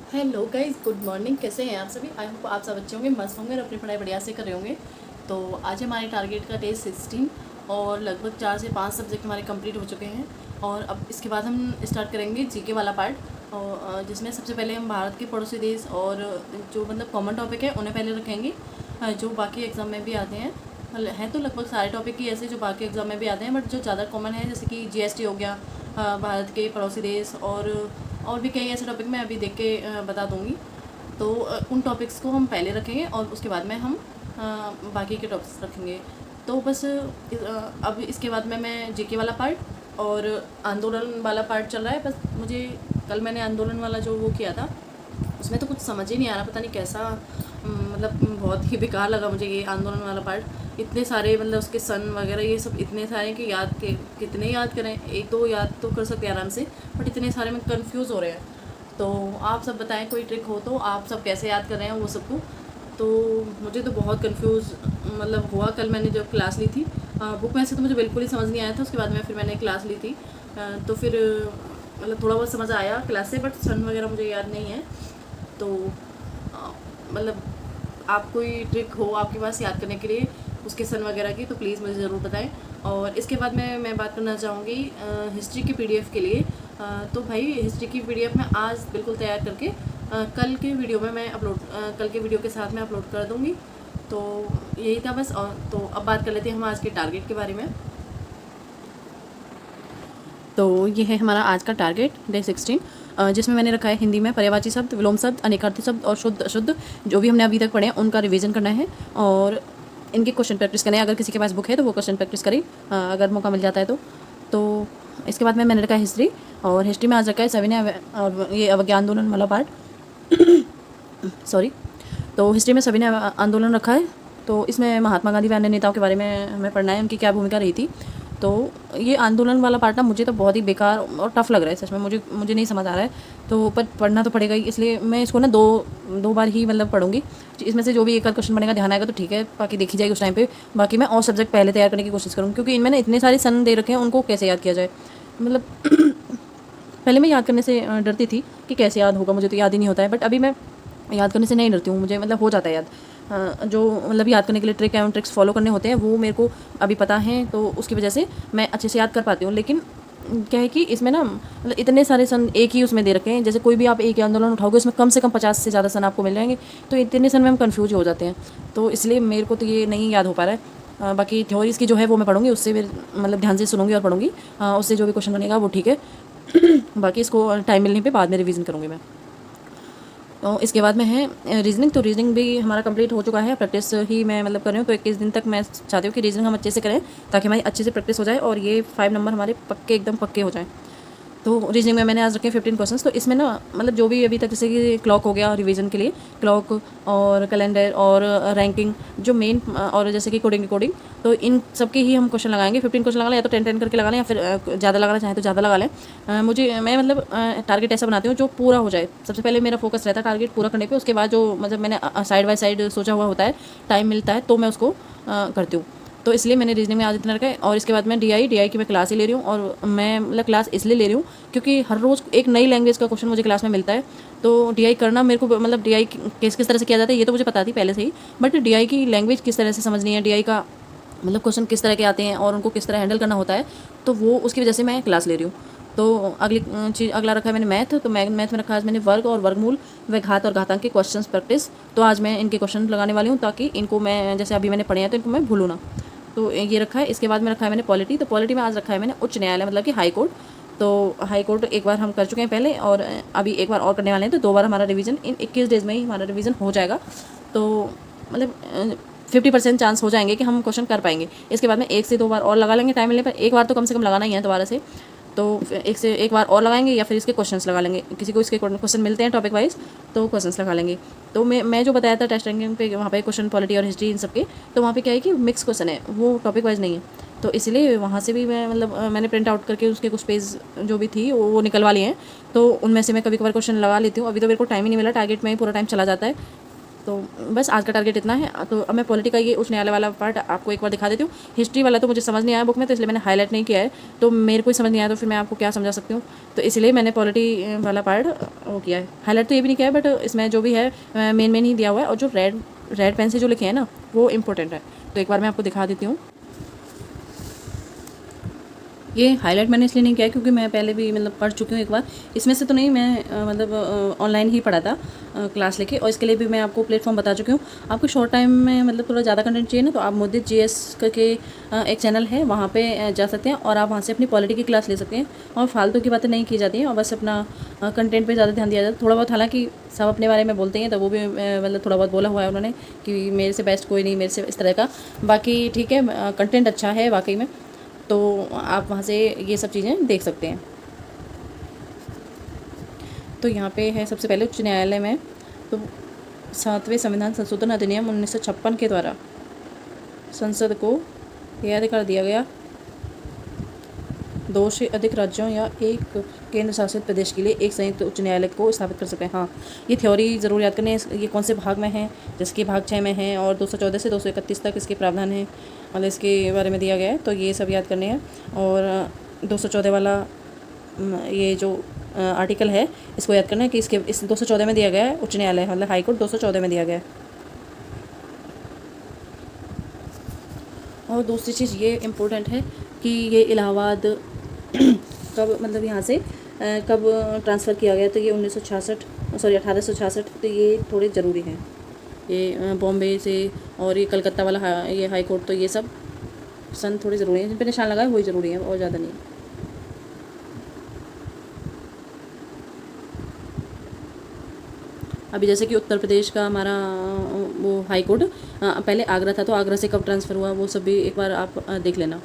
Hello guys, good morning. कैसे हैं आप सभी? आई होप आप सब अच्छे होंगे, मस्त होंगे और अपनी पढ़ाई बढ़िया से कर रहे होंगे। तो आज हमारे टारगेट का डे 16 और लगभग 4 से 5 सब्जेक्ट हमारे कंप्लीट हो चुके हैं। और अब इसके बाद हम स्टार्ट करेंगे जीके वाला पार्ट, और जिसमें सबसे पहले हम भारत के पड़ोसी देश और जो मतलब कॉमन टॉपिक है उन्हें पहले रखेंगे, जो बाकी एग्ज़ाम में भी आते हैं। हैं तो लगभग सारे टॉपिक ही ऐसे जो बाकी एग्ज़ाम में भी आते हैं, बट जो ज़्यादा कॉमन है जैसे कि जीएसटी हो गया, भारत के पड़ोसी देश, और भी कई ऐसे टॉपिक मैं अभी देख के बता दूँगी। तो उन टॉपिक्स को हम पहले रखेंगे और उसके बाद में हम बाकी के टॉपिक्स रखेंगे। तो बस अब इसके बाद में मैं जीके वाला पार्ट और आंदोलन वाला पार्ट चल रहा है। बस मुझे कल मैंने आंदोलन वाला जो वो किया था उसमें तो कुछ समझ ही नहीं आ रहा, पता नहीं कैसा, मतलब बहुत ही बेकार लगा मुझे ये आंदोलन वाला पार्ट। इतने सारे मतलब उसके सन वगैरह ये सब इतने सारे कि याद के कितने याद करें, एक तो याद तो कर सकते हैं आराम से, बट इतने सारे में कंफ्यूज हो रहे हैं। तो आप सब बताएं, कोई ट्रिक हो तो आप सब कैसे याद कर रहे हैं वो सबको। तो मुझे तो बहुत कंफ्यूज मतलब हुआ कल मैंने जब क्लास ली थी। बुक में से तो मुझे बिल्कुल ही समझ नहीं आया था, उसके बाद में फिर मैंने क्लास ली थी। तो फिर मतलब थोड़ा बहुत समझ आया क्लास से, बट सन वगैरह मुझे याद नहीं है। तो मतलब आप कोई ट्रिक हो आपके पास याद करने के लिए उसके सन वगैरह की, तो प्लीज़ मुझे ज़रूर बताएं। और इसके बाद मैं बात करना चाहूँगी हिस्ट्री की पीडीएफ के लिए। तो भाई हिस्ट्री की पीडीएफ मैं आज बिल्कुल तैयार करके कल के वीडियो में मैं अपलोड कल के वीडियो के साथ में अपलोड कर दूँगी। तो यही था बस। और तो अब बात कर लेते हैं हम आज के टारगेट के बारे में। तो ये है हमारा आज का टारगेट डे 16, जिसमें मैंने रखा है हिंदी में पर्यायवाची शब्द, विलोम शब्द, अनेकार्थी शब्द और शुद्ध अशुद्ध जो भी हमने अभी तक पढ़े हैं उनका रिवीजन करना है और इनके क्वेश्चन प्रैक्टिस करना है। अगर किसी के पास बुक है तो वो क्वेश्चन प्रैक्टिस करें, अगर मौका मिल जाता है तो इसके बाद में मैंने रखा है हिस्ट्री, और हिस्ट्री में आज रखा है सविनय और ये अवज्ञा आंदोलन वाला पार्ट सॉरी। तो हिस्ट्री में सविनय आंदोलन रखा है। तो इसमें महात्मा गांधी व अन्य नेताओं के बारे में हमें पढ़ना है, उनकी क्या भूमिका रही थी। तो ये आंदोलन वाला पार्ट ना मुझे तो बहुत ही बेकार और टफ लग रहा है सच में, मुझे नहीं समझ आ रहा है। तो पर पढ़ना तो पड़ेगा ही, इसलिए मैं इसको ना दो बार ही मतलब पढ़ूंगी। इसमें से जो भी एक आध क्वेश्चन बनेगा ध्यान आएगा तो ठीक है, बाकी देखी जाएगी उस टाइम पे। बाकी मैं और सब्जेक्ट पहले तैयार करने की कोशिश करूँगी, क्योंकि इनमें ना इतने सारे सन दे रखे हैं, उनको कैसे याद किया जाए। मतलब पहले मैं याद करने से डरती थी कि कैसे याद होगा, मुझे तो याद ही नहीं होता है। बट अभी मैं याद करने से नहीं डरती हूँ, मुझे मतलब हो जाता है याद। जो मतलब याद करने के लिए ट्रिक एवं ट्रिक्स फॉलो करने होते हैं वो मेरे को अभी पता है, तो उसकी वजह से मैं अच्छे से याद कर पाती हूँ। लेकिन क्या है कि इसमें ना मतलब इतने सारे सन एक ही उसमें दे रखे हैं, जैसे कोई भी आप एक आंदोलन उठाओगे उसमें कम से कम 50 से ज़्यादा सन आपको मिल जाएंगे। तो इतने सन में हम कन्फ्यूज हो जाते हैं, तो इसलिए मेरे को तो ये नहीं याद हो पा रहा है। बाकी थ्योरीज़ की जो है वो मैं पढ़ूंगी, उससे फिर मतलब ध्यान से सुनूंगी और पढ़ूंगी, उससे जो भी क्वेश्चन बनेगा वो ठीक है। बाकी इसको टाइम मिलने पे बाद में रिवीजन करूँगी मैं। तो इसके बाद में है रीजनिंग। तो रीजनिंग भी हमारा कंप्लीट हो चुका है, प्रैक्टिस ही मैं मतलब कर रही हूँ। तो 21 दिन तक मैं चाहती हूँ कि रीजनिंग हम अच्छे से करें, ताकि हमारी अच्छे से प्रैक्टिस हो जाए और ये 5 नंबर हमारे पक्के एकदम पक्के हो जाएँ। तो रीजनिंग में मैंने आज रखे 15 क्वेश्चंस। तो इसमें ना मतलब जो भी अभी तक जैसे कि क्लॉक हो गया रिवीजन के लिए, क्लॉक और कैलेंडर और रैंकिंग जो मेन, और जैसे कि कोडिंग, तो इन सब के ही हम क्वेश्चन लगाएंगे। 15 क्वेश्चन लगा लें, या तो 10 करके लगा लें, या फिर ज़्यादा लगाना चाहें तो ज़्यादा लगा लें। मैं मतलब टारगेट ऐसा बनाती हूँ जो पूरा हो जाए। सबसे पहले मेरा फोकस रहता है टारगेट पूरा करने पर, उसके बाद जो मतलब मैंने साइड बाय साइड सोचा हुआ होता है, टाइम मिलता है तो मैं उसको करती हूँ। तो इसलिए मैंने रीजनिंग में आज इतना रखा है। और इसके बाद मैं डीआई की मैं क्लास ही ले रही हूँ, और मैं मतलब क्लास इसलिए ले रही हूँ क्योंकि हर रोज़ एक नई लैंग्वेज का क्वेश्चन मुझे क्लास में मिलता है। तो डीआई करना मेरे को मतलब डीआई किस तरह से किया जाता है ये तो मुझे पता थी पहले से ही, बट डीआई की लैंग्वेज किस तरह से समझनी है, डीआई का मतलब क्वेश्चन किस तरह के आते हैं और उनको किस तरह हैंडल करना होता है, तो वो उसकी वजह से मैं क्लास ले रही हूँ। तो अगला रखा है मैंने मैथ। तो मैथ में रखा है मैंने वर्ग और वर्गमूल व घात और घातांक के क्वेश्चंस प्रैक्टिस। तो आज मैं इनके क्वेश्चन लगाने वाली हूँ, ताकि इनको मैं जैसे अभी मैंने पढ़े हैं तो इनको मैं भूलूँ ना। तो ये रखा है। इसके बाद में रखा है मैंने पॉलिटी। तो पॉलिटी में आज रखा है मैंने उच्च न्यायालय, मतलब कि हाई कोर्ट। तो हाई कोर्ट एक बार हम कर चुके हैं पहले, और अभी एक बार और करने वाले हैं। तो 2 बार हमारा रिवीजन इन 21 डेज़ में ही हमारा रिवीजन हो जाएगा। तो मतलब 50% चांस हो जाएंगे कि हम क्वेश्चन कर पाएंगे। इसके बाद में 1 से 2 बार और लगा लेंगे, टाइम मिलने पर एक बार तो कम से कम लगाना ही है दोबारा से। तो एक बार और लगाएंगे, या फिर इसके क्वेश्चंस लगा लेंगे, किसी को इसके क्वेश्चन मिलते हैं टॉपिक वाइज तो क्वेश्चंस लगा लेंगे। तो मैं जो बताया था टेस्ट रैंकिंग पे, वहाँ पे क्वेश्चन पॉलिटी और हिस्ट्री इन सबके, तो वहाँ पे क्या है कि मिक्स क्वेश्चन है, वो टॉपिक वाइज नहीं है। तो इसलिए वहाँ से भी मैं मतलब मैंने प्रिंट आउट करके उसके कुछ पेज जो भी थी वो निकलवा लिए हैं। तो उनमें से मैं कभी कभार क्वेश्चन लगा लेती हूँ। अभी तो मेरे को टाइम ही नहीं मिला, टारगेट में ही पूरा टाइम चला जाता है। तो बस आज का टारगेट इतना है। तो अब मैं पॉलिटी का ये उस न्यायालय वाला पार्ट आपको एक बार दिखा देती हूँ। हिस्ट्री वाला तो मुझे समझ नहीं आया बुक में, तो इसलिए मैंने हाईलाइट नहीं किया है। तो मेरे को ही समझ नहीं आया तो फिर मैं आपको क्या समझा सकती हूँ, तो इसलिए मैंने पॉलिटी वाला पार्ट वो किया है। हाईलाइट तो ये भी नहीं किया है, बट इसमें जो भी है मेन ही दिया हुआ है। और जो रेड पेन से जो लिखे हैं ना वो इंपॉर्टेंट है। तो एक बार मैं आपको दिखा देती हूँ। ये हाईलाइट मैंने इसलिए नहीं किया क्योंकि मैं पहले भी मतलब पढ़ चुकी हूँ एक बार। इसमें से तो नहीं, मैं मतलब ऑनलाइन ही पढ़ा था क्लास लेके, और इसके लिए भी मैं आपको प्लेटफॉर्म बता चुकी हूँ। आपको शॉर्ट टाइम में मतलब थोड़ा ज़्यादा कंटेंट चाहिए ना, तो आप मोदी जीएस करके एक चैनल है, वहाँ पे जा सकते हैं और आप वहाँ से अपनी पॉलिटी की क्लास ले सकते हैं। और फालतू की बातें नहीं की जाती हैं और बस अपना कंटेंट पे ज़्यादा ध्यान दिया जाता है। थोड़ा बहुत, हालांकि सब अपने बारे में बोलते हैं, तो वो भी मतलब थोड़ा बहुत बोला हुआ है उन्होंने कि मेरे से बेस्ट कोई नहीं, मेरे से इस तरह का। बाकी ठीक है, कंटेंट अच्छा है वाकई में, तो आप वहाँ से ये सब चीज़ें देख सकते हैं। तो यहाँ पे है सबसे पहले उच्च न्यायालय में, तो 7वें संविधान संशोधन अधिनियम 1956 के द्वारा संसद को यह अधिकार दिया गया 2 से अधिक राज्यों या एक केंद्र शासित प्रदेश के लिए एक संयुक्त उच्च न्यायालय को स्थापित कर सकते हैं। हाँ, ये थ्योरी ज़रूर याद करनी है। ये कौन से भाग में है, जैसे कि भाग 6 में है, और 214 से 231 तक इसके प्रावधान है, मतलब इसके बारे में दिया गया है। तो ये सब याद करने हैं। और 214 वाला ये जो आर्टिकल है, इसको याद करना है कि इस 214 में दिया गया है उच्च न्यायालय, मतलब हाई कोर्ट 214 में दिया गया है। और दूसरी चीज़ ये इम्पोर्टेंट है कि ये इलाहाबाद कब, मतलब यहाँ से कब ट्रांसफ़र किया गया, तो ये 1866, तो ये थोड़े ज़रूरी हैं। ये बॉम्बे से, और ये कलकत्ता वाला ये हाई कोर्ट, तो ये सब सन थोड़े ज़रूरी हैं, जिन पर निशान लगा है वही ज़रूरी है और ज़्यादा नहीं। अभी जैसे कि उत्तर प्रदेश का हमारा वो हाई कोर्ट पहले आगरा था, तो आगरा से कब ट्रांसफ़र हुआ वो सब भी एक बार आप देख लेना।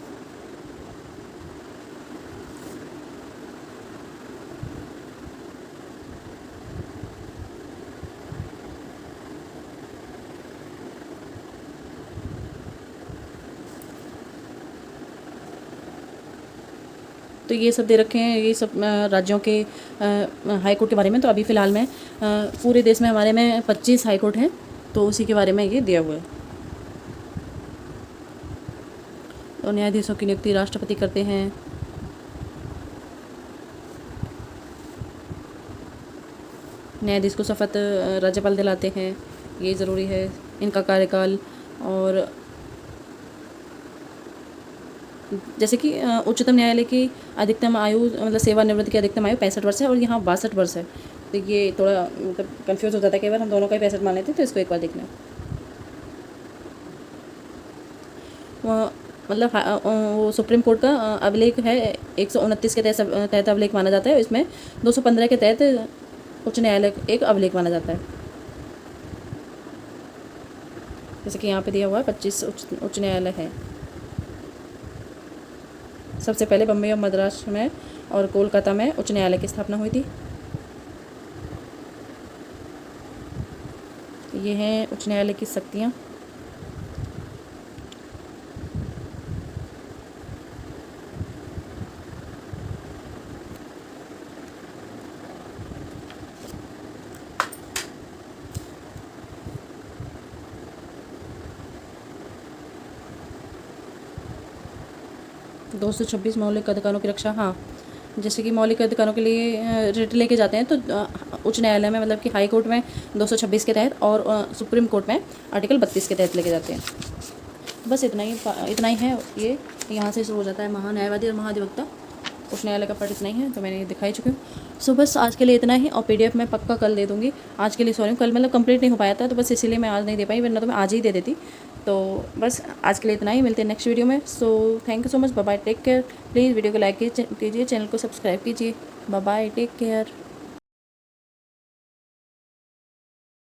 तो ये सब दे रखे हैं, ये सब राज्यों के हाई कोर्ट के बारे में। तो अभी फ़िलहाल में पूरे देश में हमारे में 25 हाई कोर्ट हैं, तो उसी के बारे में ये दिया हुआ है। तो न्यायाधीशों की नियुक्ति राष्ट्रपति करते हैं। न्यायाधीश को शपथ राज्यपाल दिलाते हैं, ये ज़रूरी है। इनका कार्यकाल, और जैसे कि उच्चतम न्यायालय की अधिकतम आयु, मतलब सेवानिवृत्ति की अधिकतम आयु 65 वर्ष है, और यहाँ 62 वर्ष है। तो ये थोड़ा मतलब कंफ्यूज हो जाता है कई बार, हम दोनों का ही 65 मान लेते हैं, तो इसको एक बार देखना। मतलब वो सुप्रीम कोर्ट का अभिलेख है 129 के तहत अभिलेख माना जाता है। इसमें 215 के तहत उच्च न्यायालय एक अभिलेख माना जाता है। जैसे कि यहाँ पे दिया हुआ है 25 उच्च न्यायालय है। सबसे पहले बम्बई और मद्रास में और कोलकाता में उच्च न्यायालय की स्थापना हुई थी। ये हैं उच्च न्यायालय की शक्तियाँ। तो 226 मौलिक अधिकारों की रक्षा। हाँ, जैसे कि मौलिक अधिकारों के लिए रिट लेके जाते हैं, तो उच्च न्यायालय में मतलब कि हाई कोर्ट में 226 के तहत, और सुप्रीम कोर्ट में आर्टिकल 32 के तहत लेके जाते हैं। बस इतना ही है। ये यहाँ से शुरू हो जाता है महान्यायवादी और महाधिवक्ता। उच्च न्यायालय का पार्ट इतना ही है, तो मैंने ये दिखाई चुकी हूँ। सो बस आज के लिए इतना ही, और PDF मैं पक्का कल दे दूँगी। आज के लिए सॉरी, कल मतलब कंप्लीट नहीं हो पाया था, तो बस इसीलिए मैं आज नहीं दे पाई, वरना तो मैं आज ही दे देती। तो बस आज के लिए इतना ही, मिलते हैं नेक्स्ट वीडियो में। So thank you so much, bye bye, take care. Please video को लाइक कीजिए, चैनल को सब्सक्राइब कीजिए। Bye bye, take care.